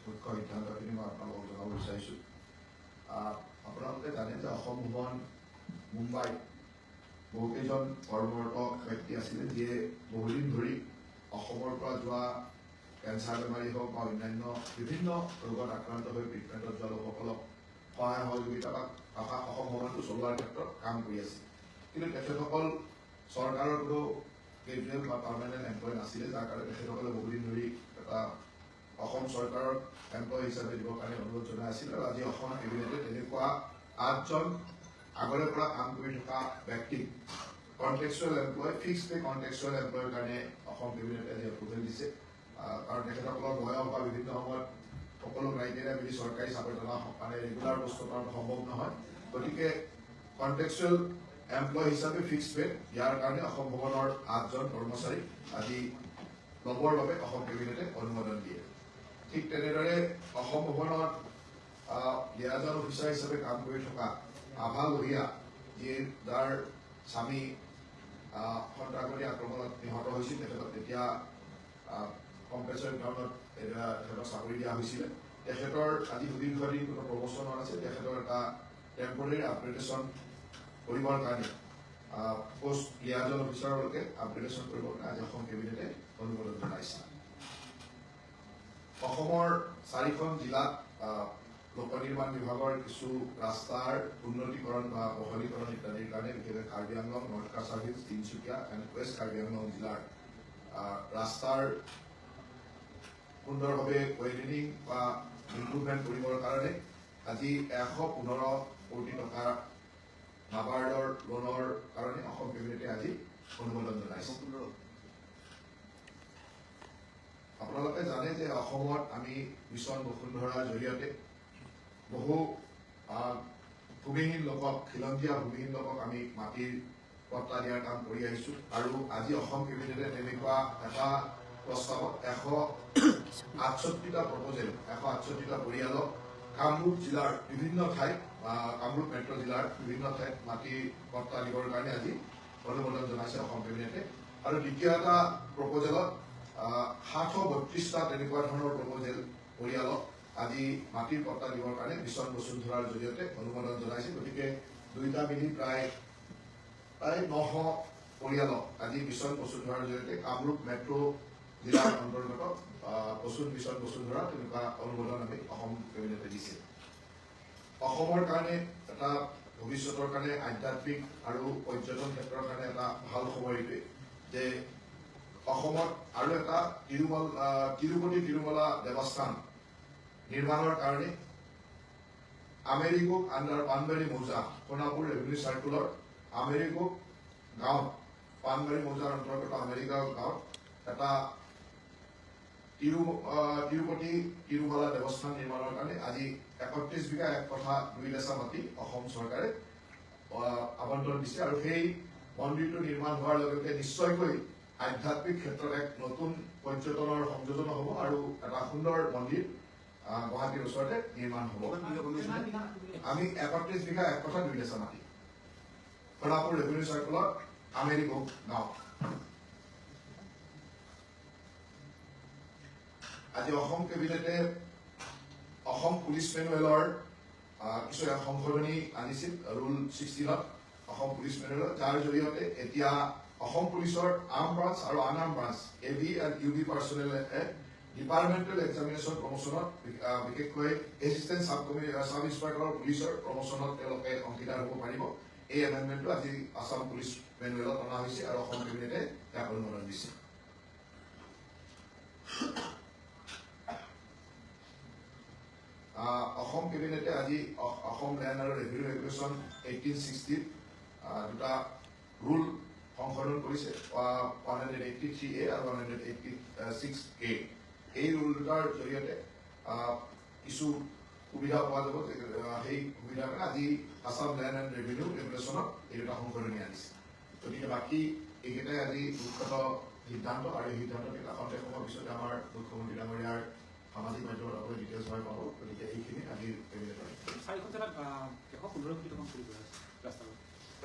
মুখ্য সিদ্ধান্তখিনি মই আপোনালোকক জনাব বিচাৰিছোঁ। আপোনালোকে জানে যে অসম ভৱন মুম্বাইত বহুকেইজন কৰ্মৰত ব্যক্তি আছিলে যিয়ে বহুদিন ধৰি অসমৰ পৰা যোৱা কেঞ্চাৰ বেমাৰী হওক বা অন্যান্য বিভিন্ন ৰোগত আক্ৰান্ত হৈ ট্ৰিটমেণ্টত যোৱা লোকসকলক সহায় সহযোগিতা বা অসম ভৱনটো চলোৱাৰ ক্ষেত্ৰত কাম কৰি আছে। কিন্তু তেখেতসকল চৰকাৰৰ কোনো কেজুৱেল বা পাৰ্মানেণ্ট এমপ্লয় নাছিলে, যাৰ কাৰণে তেখেতসকলে বহুদিন ধৰি এটা অসম চৰকাৰৰ এমপ্লয় হিচাপে দিবৰ কাৰণে অনুৰোধ জনাই আছিল। আৰু আজি অসম কেবিনেটে তেনেকুৱা 8জন আগৰে পৰা কাম কৰি থকা ব্যক্তিক contractual employee, fixed pay contractual এমপ্লয়ৰ কাৰণে অসম কেবিনেটে আজি এপ্ৰুভেল দিছে। কাৰণ তেখেতসকলৰ বয়স বা বিভিন্ন সময়ত সকলো ক্ৰাইটেৰিয়া মিলি চৰকাৰী চাকৰি টনা মানে ৰেগুলাৰ বস্তু কৰাটো সম্ভৱ নহয়। গতিকে কণ্টেক্সুৱেল এমপ্লয় হিচাপে ফিক্সড পে ইয়াৰ কাৰণে অসম ভৱনৰ 8জন কৰ্মচাৰী আজি ল'বৰ বাবে অসম কেবিনেটে অনুমোদন দিয়ে। ঠিক তেনেদৰে অসম ভৱনত লিয়াজন অফিচাৰ হিচাপে কাম কৰি থকা আভা লোহিয়া, যাৰ স্বামী সন্ত্ৰাসবাদী আক্ৰমণত নিহত হৈছিল, তেখেতক তেতিয়া কম্পেনচেটৰি কাৰণত তেখেতক চাকৰি দিয়া হৈছিলে। তেখেতৰ আজি সুদীৰ্ঘদিন কোনো প্ৰমোচন হোৱা নাছিল। তেখেতৰ এটা টেম্পৰেৰী আপগ্ৰেডেশ্যন কৰিবৰ কাৰণে পোষ্ট লিয়াজন অফিচাৰলৈকে আপগ্ৰেডেশ্যন কৰিবৰ কাৰণে আজি অসম কেবিনেটে অনুমোদন জনাইছে। অসমৰ 4খন জিলাত লোক নিৰ্মাণ বিভাগৰ কিছু ৰাস্তাৰ উন্নতিকৰণ বা বহলীকৰণ ইত্যাদিৰ কাৰণে বিশেষকৈ Karbi Anglong, North Cachar Hills, Tinsukia and West Karbi Anglong জিলাৰ ৰাস্তাৰ সুন্দৰভাৱে ৱেডেনিং বা ইম্প্ৰুভমেণ্ট কৰিবৰ কাৰণে আজি 115 কোটি টকা নাবাৰ্ডৰ লোনৰ কাৰণে অসম কেবিনেটে আজি অনুমোদন জনাইছে। আপোনালোকে জানে যে অসমত আমি মিছন বসুন্ধৰাৰ জৰিয়তে বহু ভূমিহীন লোকক, খিলঞ্জীয়া ভূমিহীন লোকক আমি মাটিৰ পট্টা দিয়াৰ কাম কৰি আহিছোঁ। আৰু আজি অসম কেবিনেটে তেনেকুৱা এটা প্ৰস্তাৱত 168টা প্ৰপ'জেল, 168টা পৰিয়ালক কামৰূপ জিলাৰ বিভিন্ন ঠাইত, কামৰূপ মেট্ৰ' জিলাৰ বিভিন্ন ঠাইত মাটিৰ পট্টা দিবৰ কাৰণে আজি অনুমোদন জনাইছে অসম কেবিনেটে। আৰু দ্বিতীয় এটা প্ৰপ'জেলত 732টা তেনেকুৱা ধৰণৰ প্ৰপ'জেল পৰিয়ালক আজি মাটিৰ পট্টা দিবৰ কাৰণে মিছন বসুন্ধৰাৰ জৰিয়তে অনুমোদন জনাইছে। গতিকে দুইটা মিলি প্ৰায় 900 পৰিয়ালক আজি মিছন বসুন্ধৰাৰ জৰিয়তে কামৰূপ মেট্ৰ' জিলাৰ অন্তৰ্গত মিছন বসুন্ধৰা তেনেকুৱা অনুমোদন আমি অসম কেবিনেটে দিছে। অসমৰ কাৰণে এটা ভৱিষ্যতৰ কাৰণে আধ্যাত্মিক আৰু পৰ্যটন ক্ষেত্ৰৰ কাৰণে এটা ভাল খবৰ এইটোৱে যে অসমত আৰু এটা তিৰুপতি তিৰুমলা দেৱস্থান নিৰ্মাণৰ কাৰণে আমেৰিকোক আণ্ডাৰ পানবাৰী মৌজা, সোণাপুৰ ৰেভিনিউ চাৰ্কুলৰ আমেৰিকোক গাঁৱত, পানবাৰী মৌজাৰ অন্তৰ্গত আমেৰিকা গাঁৱত এটা তিৰুপতি তিৰুমলা দেৱস্থান নিৰ্মাণৰ কাৰণে আজি 31 বিঘা 1 কঠা 2 ডেচা মাটি অসম চৰকাৰে আবণ্টন দিছে। আৰু সেই মন্দিৰটো নিৰ্মাণ হোৱাৰ লগে লগে নিশ্চয়কৈ আধ্যাত্মিক ক্ষেত্ৰত এক নতুন পৰ্যটনৰ সংযোজন হ'ব আৰু এটা সুন্দৰ মন্দিৰ গুৱাহাটীৰ ওচৰতে নিৰ্মাণ হ'ব। আমি 31 বিঘা 1 কঠা 2 ডেচা মাটি, সোণাপুৰ ৰেভিনিউ চাৰ্কুলৰ আমেৰিকোক গাঁও। আজি অসম কেবিনেটে অসম পুলিচ মেনুৱেলৰ কিছু সংশোধনী আনিছিল ৰুল 16ত অসম পুলিচ মেনুৱেলত, যাৰ জৰিয়তে এতিয়া অসম পুলিচৰ আৰ্ম ব্ৰাঞ্চ আৰু unarm branch AB and UB পাৰ্চনেলে ডিপাৰ্টমেণ্টেল এক্সামিনেশ্যন প্ৰমোচনত বিশেষকৈ এছিষ্টেণ্ট চাব ইন্সপেক্টৰ পুলিচৰ প্ৰমোচনত তেওঁলোকে অংশীদাৰ হ'ব পাৰিব। এই এমেণ্ডমেণ্টটো আজি আছাম পুলিচ মেনুৱেলত অনা হৈছে আৰু অসম কেবিনেটে ইয়াক অনুমোদন দিছে। অসম কেবিনেটে আজি অসম লেণ্ড আৰু ৰেভিনিউ ৰেগুলেশ্যন 1860 দুটা ৰুল সংশোধন কৰিছে, 183A আৰু 186A। এই ৰুল দুটাৰ জৰিয়তে কিছু সুবিধা পোৱা যাব। সেই সুবিধাৰ কাৰণে আজি আছাম লেণ্ড এণ্ড ৰেভিনিউ ৰেগুলেশ্যনত এই দুটা সংশোধনী আনিছে। গতিকে বাকী এইকেইটাই আজি মুখ্যতঃ সিদ্ধান্ত, আৰু এই সিদ্ধান্তকেইটা সন্দেহ সময়ৰ পিছতে আমাৰ মুখ্যমন্ত্ৰী ডাঙৰীয়াৰ সামাজিক মাধ্যমত আপুনি ডিটেইলছ হয় পাব। গতিকে এইখিনি আজি কেবিনেটৰ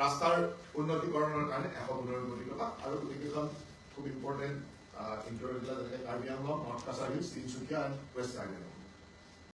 ৰাস্তাৰ উন্নতিকৰণৰ কাৰণে 115 কোটি টকা, আৰু গোটেইকেইখন খুব ইম্পৰ্টেণ্ট ইণ্টাৰভিউ জিলা যেনেকৈ Karbi Anglong, North Cachar Hills, Tinsukia and West Karbi Anglong.